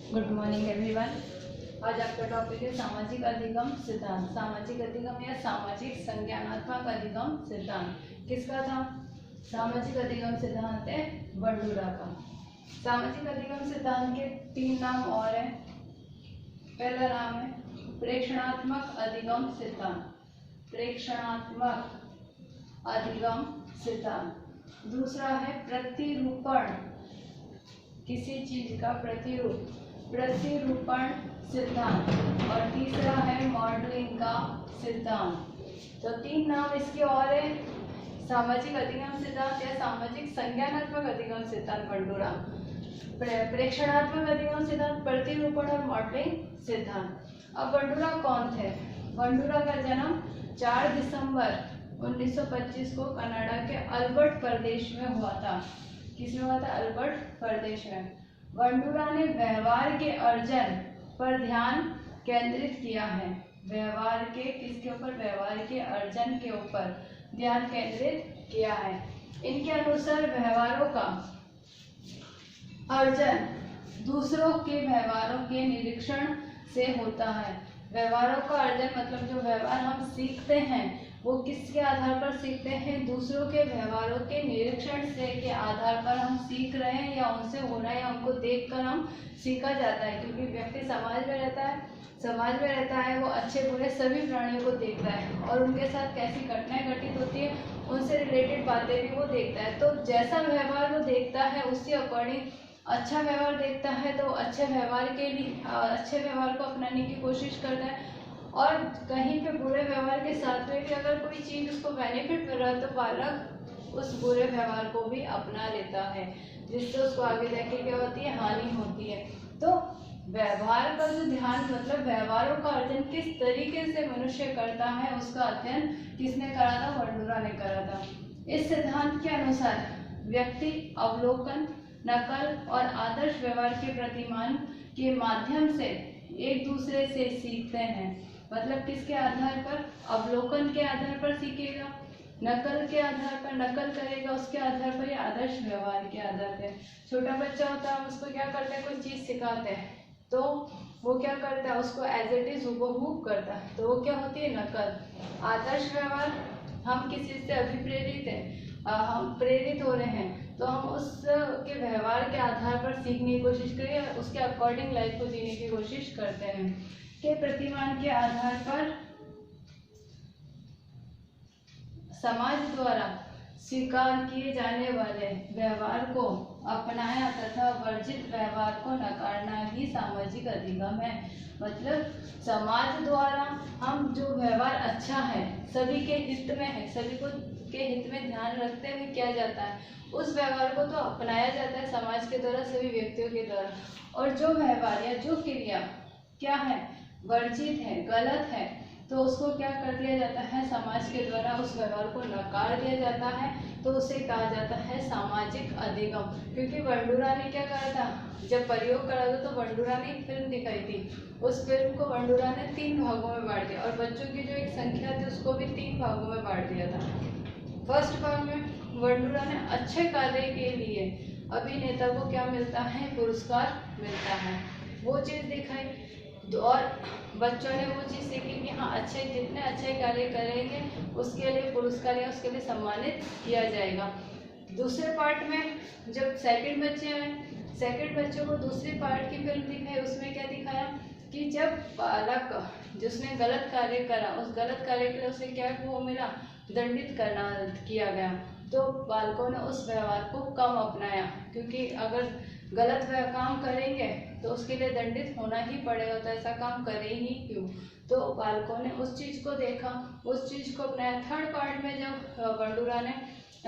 Good morning everyone. आज आपका topic है सामाजिक अधिगम सिद्धांत। सामाजिक अधिगम या सामाजिक संज्ञानात्मक अधिगम सिद्धांत किसका था? सामाजिक अधिगम सिद्धांत है बंडूरा का। सामाजिक अधिगम सिद्धांत के 3 नाम और हैं। पहला नाम है प्रेक्षणात्मक अधिगम सिद्धांत, प्रेक्षणात्मक अधिगम सिद्धांत। दूसरा है प्रतिरूपण, किसी चीज का प्रतिरूपण सिद्धांत। और तीसरा है मॉडलिंग का सिद्धांत। तो 3 नाम इसके और है, सामाजिक अधिगम सिद्धांत या सामाजिक संज्ञानात्मक अधिगम सिद्धांत बंडूरा, प्रेक्षणात्मक अधिगम सिद्धांत, प्रतिरूपण और मॉडलिंग सिद्धांत। अब बंडूरा कौन थे? बंडूरा का जन्म 4 दिसंबर 1925 को कनाडा के अल्बर्ट प्रदेश में हुआ था। किसमें हुआ था? अल्बर्ट प्रदेश में। बंडूरा ने व्यवहार के अर्जन पर ध्यान केंद्रित किया है। व्यवहार के किसके ऊपर? व्यवहार के अर्जन के ऊपर ध्यान केंद्रित किया है। इनके अनुसार व्यवहारों का अर्जन दूसरों के व्यवहारों के निरीक्षण से होता है। व्यवहारों का अर्जन मतलब जो व्यवहार हम सीखते हैं वो किसके आधार पर सीखते हैं? दूसरों के व्यवहारों के निरीक्षण से के आधार पर हम सीख रहे हैं, या उनसे हो रहा है, या उनको देखकर हम सीखा जाता है। क्योंकि व्यक्ति समाज में रहता है, वो अच्छे बुरे सभी प्राणियों को देखता है और उनके साथ कैसी घटनाएं घटित होती है उनसे रिलेटेड बातें भी वो देखता है। तो जैसा व्यवहार वो देखता है उसके अकॉर्डिंग अच्छा व्यवहार देखता है तो अच्छे व्यवहार को अपनाने की कोशिश करता है। और कहीं पे बुरे व्यवहार के साथ में भी अगर कोई चीज़ उसको बेनिफिट मिल रहा है तो बालक उस बुरे व्यवहार को भी अपना लेता है, जिससे उसको आगे जाके क्या होती है? हानि होती है। तो व्यवहार का जो ध्यान मतलब व्यवहारों का अर्जन किस तरीके से मनुष्य करता है उसका अध्ययन किसने करा था? बंडूरा ने करा था। इस सिद्धांत के अनुसार व्यक्ति अवलोकन, नकल और आदर्श व्यवहार के प्रतिमान के माध्यम से एक दूसरे से सीखते हैं। मतलब किसके आधार पर? अवलोकन के आधार पर सीखेगा, नकल के आधार पर नकल करेगा, उसके आधार पर या आदर्श व्यवहार के आधार पर। छोटा बच्चा होता है, उसको क्या करते हैं? कोई चीज़ सिखाते हैं तो वो क्या करता है? उसको एज इट इज हुबहू करता है, तो वो क्या होती है? नकल। आदर्श व्यवहार, हम किसी से अभिप्रेरित हैं, हम प्रेरित हो रहे हैं तो हम उसके व्यवहार के आधार पर सीखने की कोशिश करें, उसके अकॉर्डिंग लाइफ को जीने की कोशिश करते हैं। के प्रतिमान के आधार पर समाज द्वारा स्वीकार किए जाने वाले व्यवहार को अपनाया तथा वर्जित व्यवहार को नकारना ही सामाजिक अधिगम है। मतलब समाज द्वारा हम जो व्यवहार अच्छा है, सभी के हित में है, सभी को के हित में ध्यान रखते हुए किया जाता है, उस व्यवहार को तो अपनाया जाता है समाज के द्वारा, सभी व्यक्तियों के द्वारा। और जो व्यवहार या जो क्रिया क्या है? वर्जित है, गलत है, तो उसको क्या कर दिया जाता है? समाज के द्वारा उस व्यवहार को नकार दिया जाता है, तो उसे कहा जाता है सामाजिक अधिगम। क्योंकि बंडूरा ने क्या करा था? जब प्रयोग करा था तो बंडूरा ने एक फिल्म दिखाई थी, उस फिल्म को बंडूरा ने 3 भागों में बांट दिया और बच्चों की जो एक संख्या थी उसको भी 3 भागों में बांट दिया था। फर्स्ट भाग में बंडूरा ने अच्छे कार्य के लिए अभिनेता को क्या मिलता है? पुरस्कार मिलता है, वो चीज़ दिखाई। और बच्चों ने वो चीज़ सीखी कि हाँ जितने अच्छे कार्य करेंगे उसके लिए पुरस्कार या उसके लिए सम्मानित किया जाएगा। दूसरे पार्ट में जब सेकंड बच्चों को दूसरी पार्ट की फिल्म दिखाई, उसमें क्या दिखाया कि जब बालक जिसने गलत कार्य करा उस गलत कार्य के लिए उसे क्या वो मिला? दंडित किया गया। तो बालकों ने उस व्यवहार को कम अपनाया, क्योंकि अगर गलत काम करेंगे तो उसके लिए दंडित होना ही पड़ेगा, तो ऐसा काम करे ही क्यों? तो बालकों ने उस चीज़ को देखा, उस चीज़ को अपनाया। थर्ड पार्ट में जब बंडूरा ने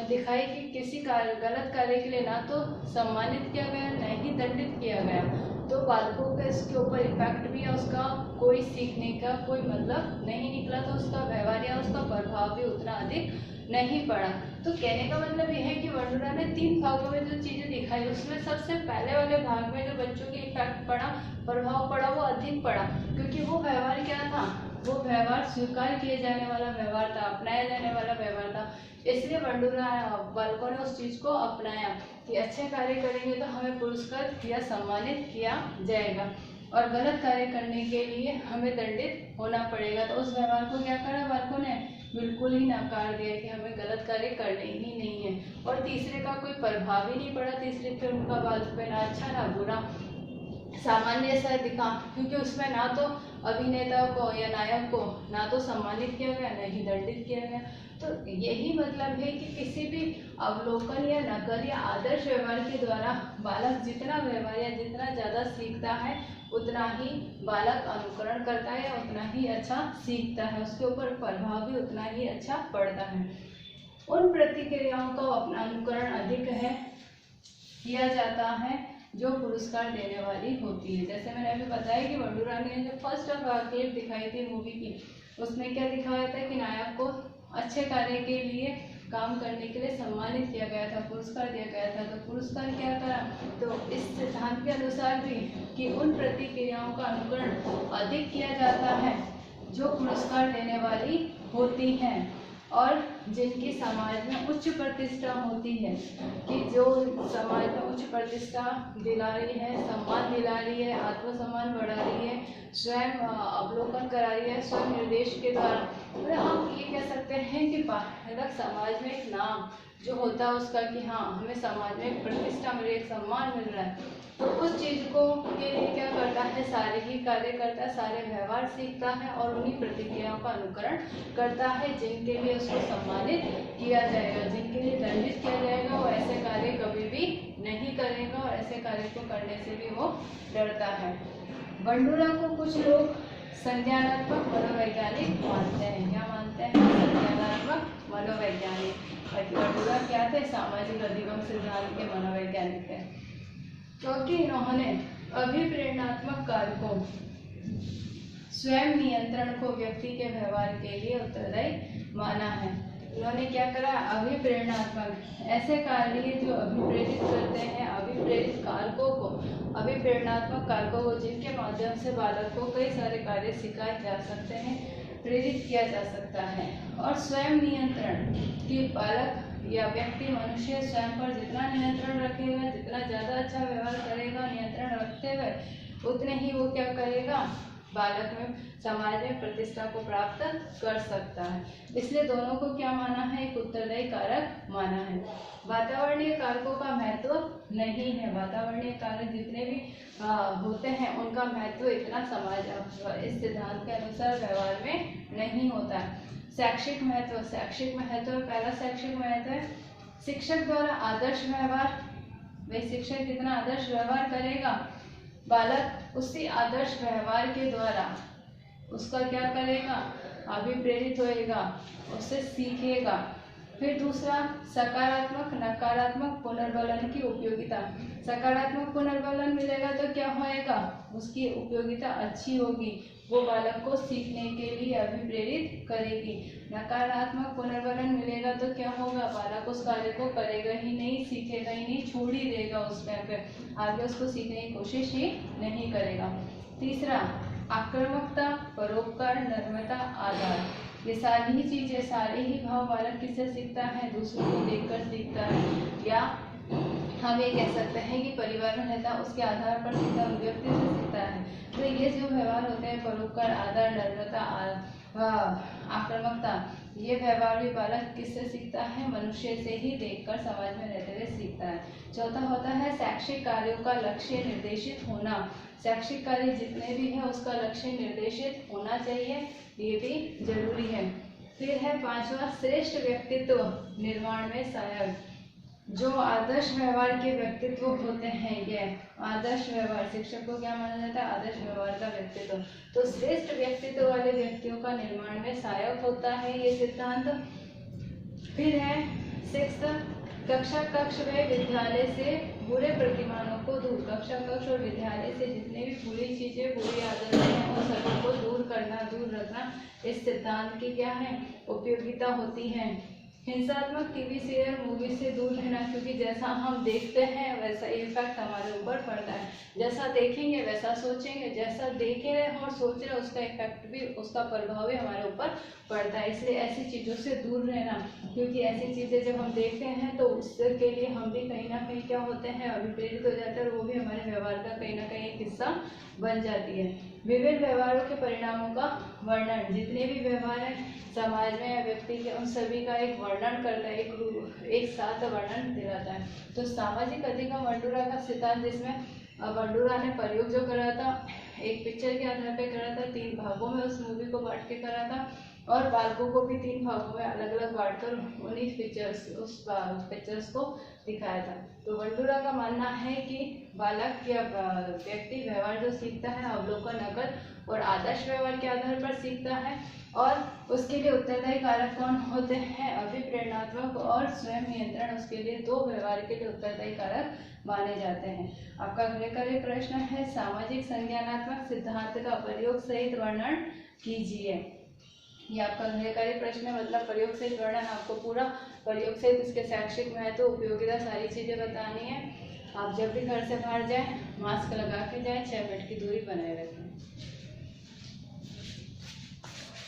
दिखाई कि किसी गलत कार्य के लिए ना तो सम्मानित किया गया, न ही दंडित किया गया, तो बालकों का इसके ऊपर इफेक्ट भी है, उसका कोई सीखने का कोई मतलब नहीं निकला, तो उसका व्यवहार या उसका प्रभाव भी उतना अधिक नहीं पड़ा। तो कहने का मतलब यह है कि वंडूरा ने 3 भागों में जो चीजें दिखाई उसमें सबसे पहले वाले भाग में जो बच्चों की इफेक्ट पड़ा, प्रभाव पड़ा, वो अधिक पड़ा, क्योंकि वो व्यवहार क्या था, वो व्यवहार स्वीकार किए जाने वाला व्यवहार था, अपनाया जाने वाला व्यवहार था। इसलिए वंडूरा बालकों ने उस चीज को अपनाया कि अच्छे कार्य करेंगे तो हमें पुरस्कृत या सम्मानित किया जाएगा, और गलत कार्य करने के लिए हमें दंडित होना पड़ेगा। तो उस व्यवहार को क्या करा बालकों ने, बिल्कुल ही नकार दिया कि हमें गलत कार्य करने ही नहीं है। और तीसरे का कोई प्रभाव ही नहीं पड़ा, तीसरे पे उनका बालक पे ना अच्छा ना बुरा, सामान्य सा दिखा, क्योंकि उसमें ना तो अभिनेता को या नायक को ना तो सम्मानित किया गया, न ही दंडित किया गया। तो यही मतलब है कि किसी भी अवलोकन या नकल या आदर्श व्यवहार के द्वारा बालक जितना व्यवहार या जितना ज़्यादा सीखता है उतना ही बालक अनुकरण करता है, उतना ही अच्छा सीखता है, उसके ऊपर प्रभाव भी उतना ही अच्छा पड़ता है। उन प्रतिक्रियाओं का अपना अनुकरण अधिक है किया जाता है जो पुरस्कार देने वाली होती है। जैसे मैंने अभी बताया कि वंडूरा ने जो फर्स्ट क्लिप दिखाई थी मूवी की, उसमें क्या दिखाया था कि नायक को अच्छे कार्य के लिए काम करने के लिए सम्मानित किया गया था, पुरस्कार दिया गया था। तो पुरस्कार क्या करा, तो इस सिद्धांत के अनुसार भी कि उन प्रतिक्रियाओं का अनुकरण अधिक किया जाता है जो पुरस्कार देने वाली होती हैं और जिनकी समाज में उच्च प्रतिष्ठा होती है, कि जो समाज में उच्च प्रतिष्ठा दिला रही है, सम्मान दिला रही है, आत्मसम्मान बढ़ा रही है, स्वयं अवलोकन करा रही है, स्वयं निर्देश के द्वारा। तो हम ये कह सकते हैं कि बालक समाज में एक नाम जो होता है उसका, कि हाँ हमें समाज में एक प्रतिष्ठा मिल रही है, एक सम्मान मिल रहा है, तो उस चीज़ को के लिए क्या करता है, सारे ही कार्य करता है, सारे व्यवहार सीखता है और उन्हीं प्रतिक्रियाओं का अनुकरण करता है जिनके लिए उसको सम्मानित किया जाएगा, जिनके लिए दंडित किया जाएगा। वो ऐसे कार्य कभी भी नहीं करेगा और ऐसे कार्य को करने से भी वो डरता है। वंडूरा को कुछ लोग संज्ञानात्मक मनोवैज्ञानिक मानते हैं। क्या मानते हैं? संज्ञानात्मक मनोवैज्ञानिक। वंडूरा क्या थे? सामाजिक अधिगम सिद्धांत के मनोवैज्ञानिक थे, क्योंकि इन्होंने अभिप्रेरणात्मक कारकों, स्वयं नियंत्रण को व्यक्ति के व्यवहार के लिए उत्तरदायी माना है। उन्होंने क्या करा, अभिप्रेरणात्मक ऐसे कार्य जो अभिप्रेरित करते हैं, अभिप्रेरित कारकों को, अभिप्रेरणात्मक कारकों को, जिनके माध्यम से बालक को कई सारे कार्य सिखाए जा सकते हैं, प्रेरित किया जा सकता है। और स्वयं नियंत्रण कि बालक या व्यक्ति, मनुष्य स्वयं पर जितना नियंत्रण रखेगा, जितना ज़्यादा अच्छा व्यवहार करेगा नियंत्रण रखते हुए, उतने ही वो क्या करेगा, बालक में समाज में प्रतिष्ठा को प्राप्त कर सकता है। इसलिए दोनों को क्या माना है, एक उत्तरदायी कारक माना है। वातावरणीय कारकों का महत्व नहीं है। वातावरणीय कारक जितने भी होते हैं उनका महत्व इतना समाज इस सिद्धांत के अनुसार व्यवहार में नहीं होता है। शैक्षिक महत्व, शैक्षिक महत्व, पहला शैक्षिक महत्व है शिक्षक द्वारा आदर्श व्यवहार। भाई शिक्षक जितना आदर्श व्यवहार करेगा, बालक उसी आदर्श व्यवहार के द्वारा उसका क्या करेगा, अभिप्रेरित होएगा, उससे सीखेगा। फिर दूसरा सकारात्मक नकारात्मक पुनर्बलन की उपयोगिता। सकारात्मक पुनर्बलन मिलेगा तो क्या होएगा, उसकी उपयोगिता अच्छी होगी, वो बालक को सीखने के लिए अभिप्रेरित करेगी। नकारात्मक पुनर्बलन मिलेगा तो क्या होगा, बालक उस कार्य को करेगा ही नहीं, सीखेगा ही नहीं, छोड़ ही देगा उस टाइम पे, आगे उसको सीखने की कोशिश ही नहीं करेगा। तीसरा आक्रामकता, परोपकार, नम्रता, आदर। ये सारी ही चीजें, सारे ही भाव बालक किससे सीखता है, दूसरों को देखकर सीखता है, या हम ये कह सकते हैं कि परिवार में रहता है उसके आधार पर सीखता है, व्यक्ति से सीखता है। तो ये जो व्यवहार होते हैं, परोपकार, आदर, नम्रता, आक्रामकता, ये व्यवहार भी बालक किससे सीखता है, मनुष्य से ही देखकर समाज में रहते हुए सीखता है। चौथा होता है शैक्षिक कार्यों का लक्ष्य निर्देशित होना। शैक्षिक कार्य जितने भी हैं उसका लक्ष्य निर्देशित होना चाहिए, ये भी जरूरी है। फिर है पांचवा श्रेष्ठ व्यक्तित्व निर्माण में सहायक। जो आदर्श व्यवहार के व्यक्तित्व होते हैं, ये आदर्श व्यवहार, शिक्षक को क्या माना जाता है, आदर्श व्यवहार का व्यक्तित्व। तो श्रेष्ठ व्यक्तित्व वाले व्यक्तियों का निर्माण में सहायक होता है ये सिद्धांत। फिर है शिक्षा कक्षा कक्ष व विद्यालय से बुरे प्रतिमानों को दूर। कक्षा कक्ष और विद्यालय से जितने भी बुरी चीजें, बुरी आदतें हैं, उन सभी को दूर करना, दूर रखना इस सिद्धांत की क्या है, उपयोगिता होती है। हिंसात्मक टीवी सीरियल मूवी से दूर रहना, क्योंकि जैसा हम देखते हैं वैसा इफेक्ट हमारे ऊपर पड़ता है। जैसा देखेंगे वैसा सोचेंगे, जैसा देख रहे हैं और सोच रहे हैं उसका इफेक्ट भी, उसका प्रभाव भी हमारे ऊपर पड़ता है। इसलिए ऐसी चीज़ों से दूर रहना, क्योंकि ऐसी चीज़ें जब हम देखते हैं तो उसके लिए हम भी कहीं ना कहीं क्या होते हैं, अभिप्रेरित हो जाते हैं और वो भी हमारे व्यवहार का कहीं ना कहीं एक हिस्सा बन जाती है। विभिन्न व्यवहारों के परिणामों का वर्णन, जितने भी व्यवहार हैं समाज में या व्यक्ति के, उन सभी का एक वर्णन करता है, एक साथ वर्णन दिलाता है। तो सामाजिक अधिगम वंडूरा का सिद्धांत, जिसमें वंडूरा ने प्रयोग जो करा था एक पिक्चर के आधार पर करा था, 3 भागों में उस मूवी को बांट के करा था और बालकों को भी 3 भागों में अलग अलग बांटकर उन्हीं पिक्चर्स को दिखाया था। तो वंडूरा का मानना है कि बालक या व्यक्ति व्यवहार जो सीखता है अवलोकन, नकल और आदर्श व्यवहार के आधार पर सीखता है, और उसके लिए उत्तरदायी कारक कौन होते हैं, अभिप्रेरणात्मक और स्वयं नियंत्रण, उसके लिए 2 व्यवहार के लिए उत्तरदायी कारक माने जाते हैं। आपका गृह कार्य प्रश्न है, सामाजिक संज्ञानात्मक सिद्धांत का प्रयोग सहित वर्णन कीजिए। ये आपका गृह कार्य प्रश्न है, मतलब प्रयोग सहित वर्णन, आपको पूरा प्रयोग सहित इसके शैक्षिक महत्व, उपयोगिता, सारी चीज़ें बतानी है। आप जब भी घर से बाहर जाएं मास्क लगा के जाएं, 6 फीट की दूरी बनाए रखें।